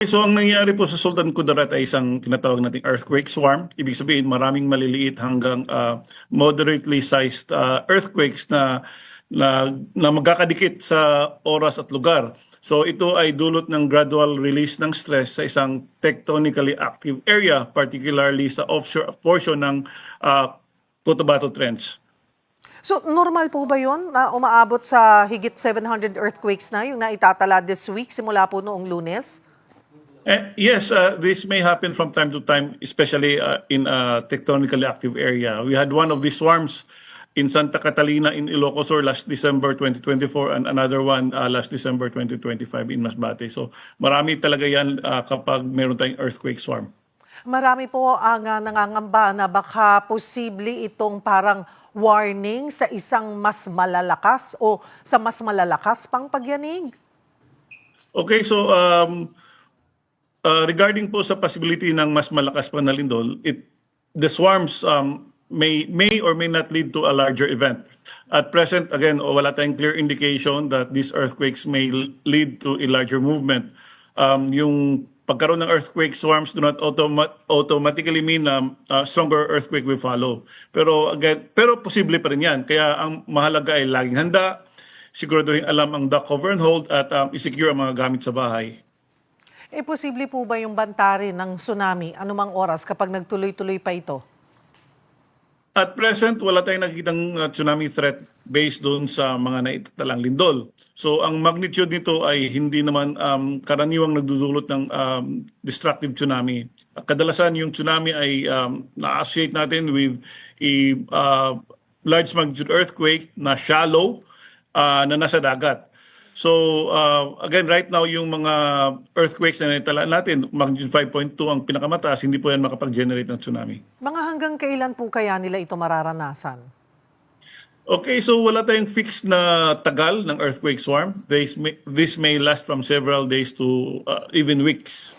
So ang nangyari po sa Sultan Kudarat ay isang tinatawag nating earthquake swarm. Ibig sabihin maraming maliliit hanggang moderately sized earthquakes na magkakadikit sa oras at lugar. So ito ay dulot ng gradual release ng stress sa isang tectonically active area, particularly sa offshore portion ng Cotabato Trench. So normal po ba yun na umaabot sa higit 700 earthquakes na yung naitatala this week simula po noong Lunes? Yes, this may happen from time to time, especially in a tectonically active area. We had one of these swarms in Santa Catalina in Ilocos Sur last December 2024 and another one last December 2025 in Masbate. So marami talaga yan kapag meron tayong earthquake swarm. Marami po ang nangangamba na baka posible itong parang warning sa isang mas malalakas o sa mas malalakas pang pagyanig. Okay, so regarding po sa possibility ng mas malakas pa na lindol, the swarms may or may not lead to a larger event. At present, again, wala tayong clear indication that these earthquakes may lead to a larger movement. Yung pagkaroon ng earthquake swarms do not automatically mean na stronger earthquake will follow. Pero posible pa rin yan. Kaya ang mahalaga ay laging handa, siguraduhin alam ang duck cover and hold at i-secure ang mga gamit sa bahay. Posible po ba yung banta rin ng tsunami anumang oras kapag nagtuloy-tuloy pa ito? At present, wala tayong nakikitang tsunami threat based doon sa mga naitatalang lindol. So ang magnitude nito ay hindi naman karaniwang nagdudulot ng destructive tsunami. Kadalasan yung tsunami ay na-associate natin with a large magnitude earthquake na shallow na nasa dagat. So again, right now yung mga earthquakes na naitala natin, magnitude 5.2 ang pinakamataas, hindi po yan makapag-generate ng tsunami. Mga hanggang kailan po kaya nila ito mararanasan? Okay, so wala tayong fixed na tagal ng earthquake swarm. This may last from several days to even weeks.